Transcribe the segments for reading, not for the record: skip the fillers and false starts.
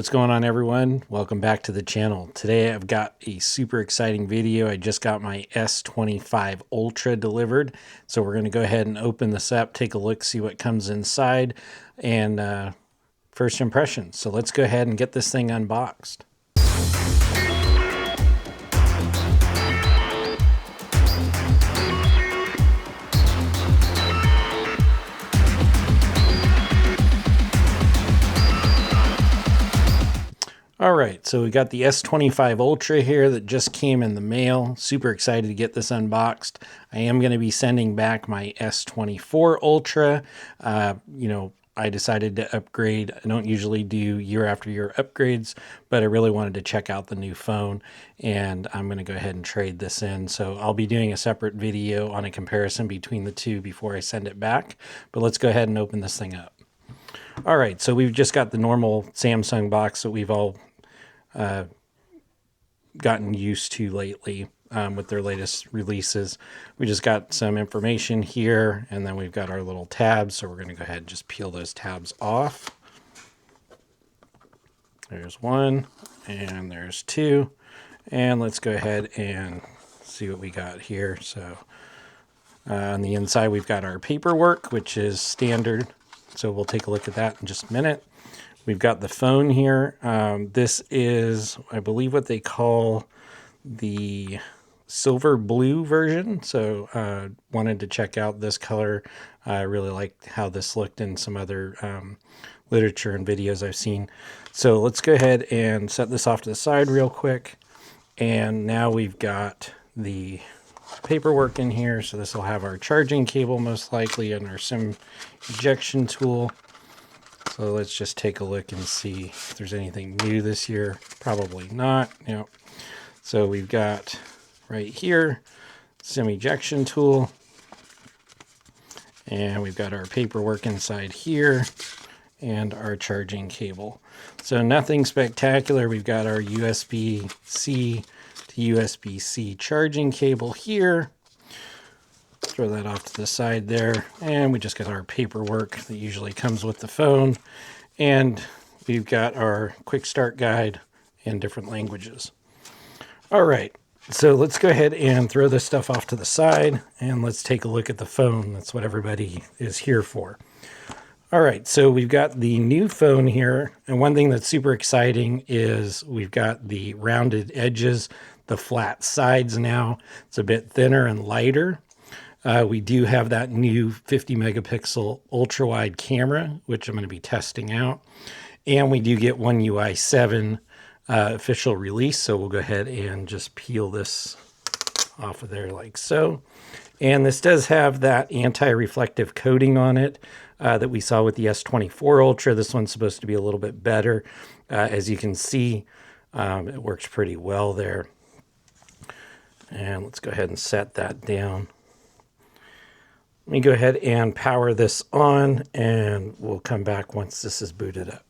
What's going on, everyone? Welcome back to the channel. Today I've got a super exciting video. I just got my S25 Ultra delivered. So we're going to go ahead and open this up, take a look, see what comes inside, and first impressions. So let's go ahead and get this thing unboxed. All right, so we got the S25 Ultra here that just came in the mail. Super excited to get this unboxed. I am going to be sending back my S24 Ultra. I decided to upgrade. I don't usually do year after year upgrades, but I really wanted to check out the new phone, and I'm going to go ahead and trade this in. So I'll be doing a separate video on a comparison between the two before I send it back. But let's go ahead and open this thing up. All right, so we've just got the normal Samsung box that we've all gotten used to lately with their latest releases. We just got some information here, and then we've got our little tabs, so we're going to go ahead and just peel those tabs off. There's one, and there's two, and let's go ahead and see what we got here. So on the inside we've got our paperwork, which is standard, so we'll take a look at that in just a minute. We've got the phone here. This is, I believe, what they call the silver blue version. So wanted to check out this color. I really liked how this looked in some other literature and videos I've seen. So let's go ahead and set this off to the side real quick. And now we've got the paperwork in here. So this will have our charging cable most likely and our SIM ejection tool. So let's just take a look and see if there's anything new this year. Probably not. Yep. So we've got right here, SIM ejection tool. And we've got our paperwork inside here and our charging cable. So nothing spectacular. We've got our USB-C to USB-C charging cable here. Throw that off to the side there, and we just got our paperwork that usually comes with the phone, and we've got our quick start guide in different languages. All right, so let's go ahead and throw this stuff off to the side, and let's take a look at the phone. That's what everybody is here for. All right, so we've got the new phone here, and one thing that's super exciting is we've got the rounded edges, the flat sides now. It's a bit thinner and lighter. We do have that new 50 megapixel ultra wide camera, which I'm going to be testing out. And we do get One UI 7 official release. So we'll go ahead and just peel this off of there like so. And this does have that anti-reflective coating on it that we saw with the S24 Ultra. This one's supposed to be a little bit better. As you can see, it works pretty well there. And let's go ahead and set that down. Let me go ahead and power this on, and we'll come back once this is booted up.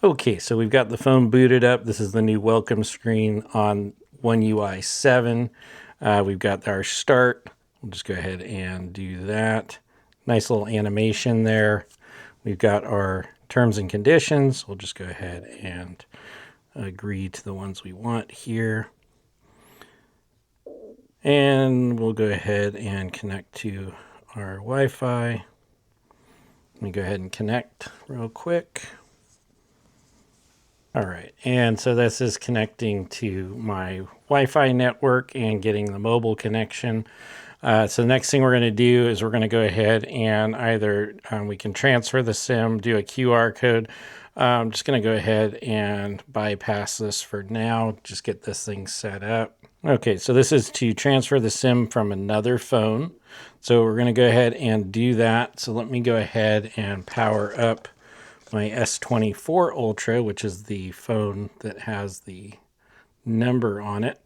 Okay, so we've got the phone booted up. This is the new welcome screen on One UI 7. We've got our start. We'll just go ahead and do that. Nice little animation there. We've got our terms and conditions. We'll just go ahead and agree to the ones we want here. And we'll go ahead and connect to our Wi-Fi. Let me go ahead and connect real quick. All right, and so this is connecting to my Wi-Fi network and getting the mobile connection. So the next thing we're going to do is we're going to go ahead and either we can transfer the SIM, do a QR code. I'm just going to go ahead and bypass this for now, just get this thing set up. Okay, so this is to transfer the SIM from another phone. So we're going to go ahead and do that. So let me go ahead and power up my S24 Ultra, which is the phone that has the number on it.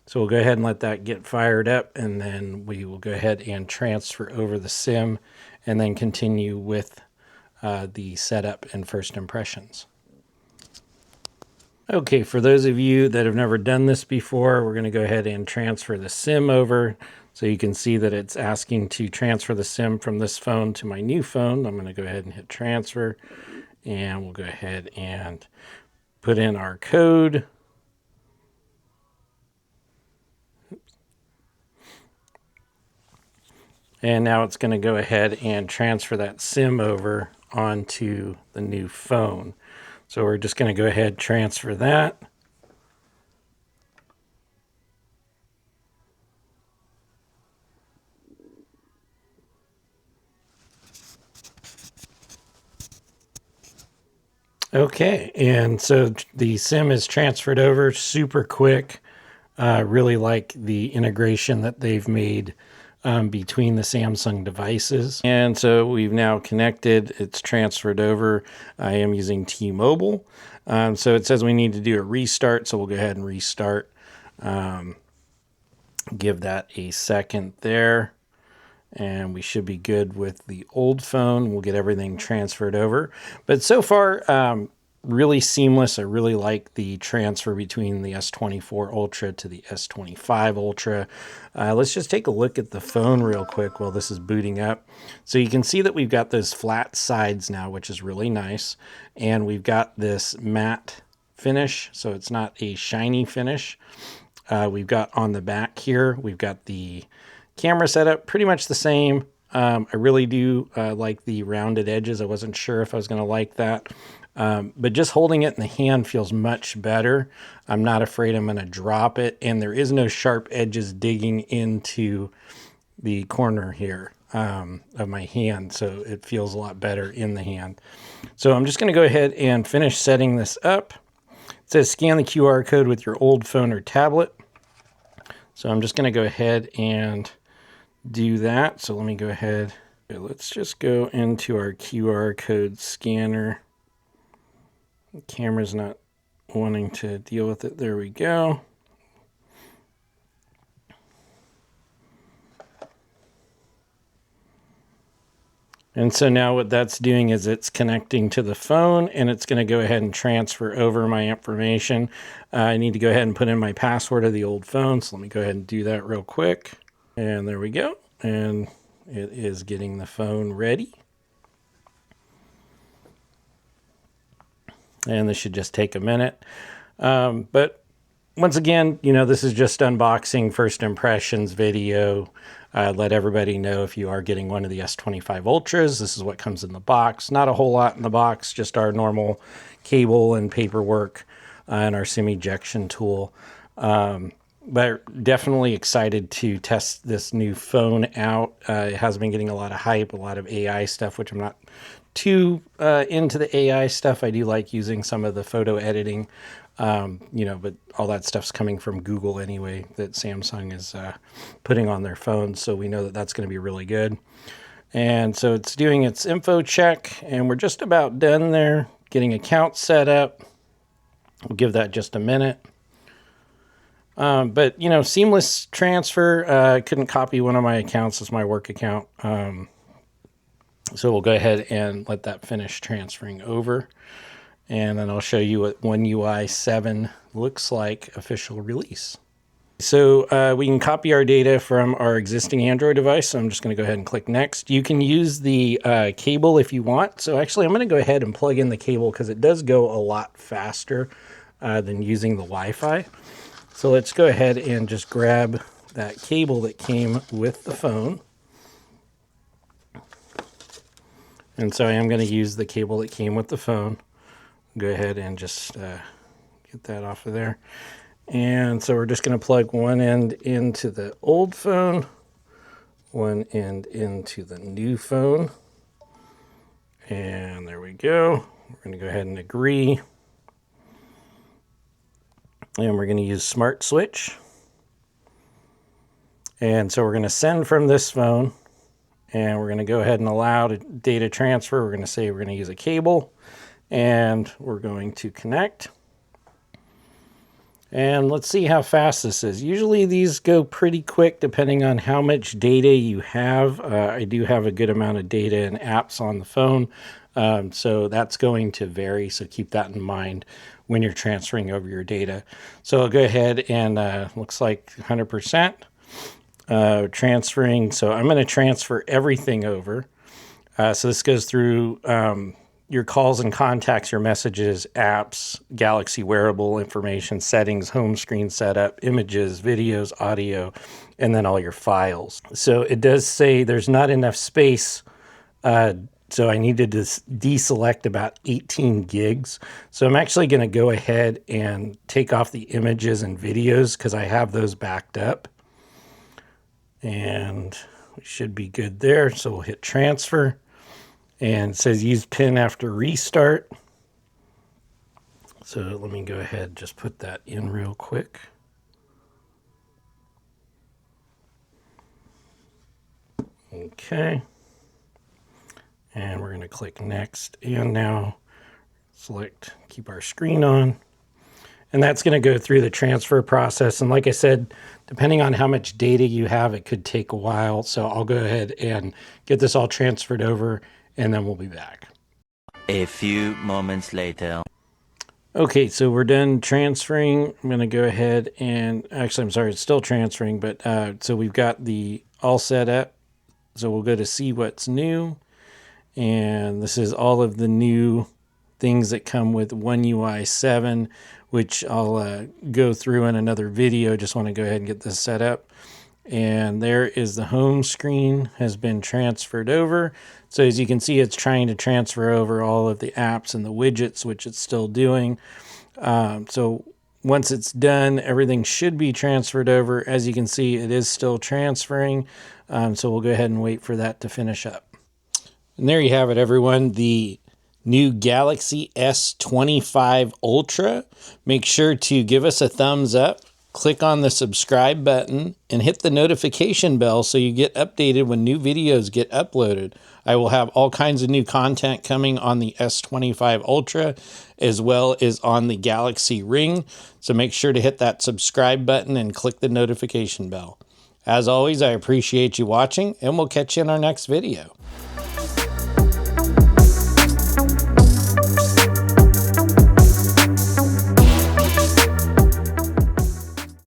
So we'll go ahead and let that get fired up, and then we will go ahead and transfer over the SIM and then continue with the setup and first impressions. Okay, for those of you that have never done this before, we're going to go ahead and transfer the SIM over. So you can see that it's asking to transfer the SIM from this phone to my new phone. I'm going to go ahead and hit transfer. And we'll go ahead and put in our code. And now it's going to go ahead and transfer that SIM over onto the new phone. So we're just going to go ahead and transfer that. Okay, and so the SIM is transferred over super quick. Really like the integration that they've made between the Samsung devices. And so we've now connected, it's transferred over. I am using T-Mobile. So it says we need to do a restart, so we'll go ahead and restart. Give that a second there. And we should be good with the old phone. We'll get everything transferred over. But so far, really seamless. I really like the transfer between the S24 Ultra to the S25 Ultra. Let's just take a look at the phone real quick while this is booting up. So you can see that we've got those flat sides now, which is really nice. And we've got this matte finish, so it's not a shiny finish. We've got on the back here, we've got the camera setup pretty much the same. I really do like the rounded edges. I wasn't sure if I was going to like that. But just holding it in the hand feels much better. I'm not afraid I'm going to drop it. And there is no sharp edges digging into the corner here of my hand. So it feels a lot better in the hand. So I'm just going to go ahead and finish setting this up. It says scan the QR code with your old phone or tablet. So I'm just going to go ahead and do that. So let me go ahead. Let's just go into our QR code scanner. The camera's not wanting to deal with it. There we go. And so now what that's doing is it's connecting to the phone, and it's going to go ahead and transfer over my information. I need to go ahead and put in my password of the old phone. So let me go ahead and do that real quick. And there we go. And it is getting the phone ready. And this should just take a minute. But once again, you know, this is just unboxing, first impressions video. Let everybody know if you are getting one of the S25 Ultras. This is what comes in the box. Not a whole lot in the box, just our normal cable and paperwork and our SIM ejection tool. But definitely excited to test this new phone out. It has been getting a lot of hype, a lot of AI stuff, which I'm not too into the AI stuff. I do like using some of the photo editing, you know, but all that stuff's coming from Google anyway, that Samsung is putting on their phones. So we know that that's going to be really good. And so it's doing its info check, and we're just about done there, getting accounts set up. We'll give that just a minute. But, you know, seamless transfer. I couldn't copy one of my accounts as my work account. So we'll go ahead and let that finish transferring over. And then I'll show you what One UI 7 looks like official release. So we can copy our data from our existing Android device. So I'm just going to go ahead and click next. You can use the cable if you want. So actually I'm going to go ahead and plug in the cable because it does go a lot faster than using the Wi-Fi. So let's go ahead and just grab that cable that came with the phone. And so I am going to use the cable that came with the phone. Go ahead and just get that off of there. And so we're just going to plug one end into the old phone, one end into the new phone. And there we go. We're going to go ahead and agree. And we're going to use Smart Switch. And so we're going to send from this phone. And we're going to go ahead and allow data transfer. We're going to say we're going to use a cable. And we're going to connect. And let's see how fast this is. Usually these go pretty quick depending on how much data you have. I do have a good amount of data and apps on the phone. So that's going to vary. So keep that in mind when you're transferring over your data. So I'll go ahead and looks like 100% transferring. So I'm going to transfer everything over. So this goes through your calls and contacts, your messages, apps, Galaxy wearable information, settings, home screen setup, images, videos, audio, and then all your files. So it does say there's not enough space, so I needed to deselect about 18 gigs. So I'm actually going to go ahead and take off the images and videos because I have those backed up. And we should be good there. So we'll hit transfer. And it says use PIN after restart. So let me go ahead and just put that in real quick. Okay. And we're going to click next. And now select keep our screen on. And that's going to go through the transfer process. And like I said, depending on how much data you have, it could take a while. So I'll go ahead and get this all transferred over, and then we'll be back. A few moments later. Okay, so we're done transferring. I'm going to go ahead and actually, I'm sorry, it's still transferring, but so we've got the all set up. So we'll go to see what's new. And this is all of the new things that come with One UI 7, which I'll go through in another video. Just want to go ahead and get this set up. And there is the home screen has been transferred over. So as you can see, it's trying to transfer over all of the apps and the widgets, which it's still doing. So once it's done, everything should be transferred over. As you can see, it is still transferring. So we'll go ahead and wait for that to finish up. And there you have it, everyone. The new Galaxy S25 Ultra. Make sure to give us a thumbs up. Click on the subscribe button and hit the notification bell so you get updated when new videos get uploaded. I will have all kinds of new content coming on the S25 Ultra as well as on the Galaxy Ring. So make sure to hit that subscribe button and click the notification bell. As always, I appreciate you watching, and we'll catch you in our next video.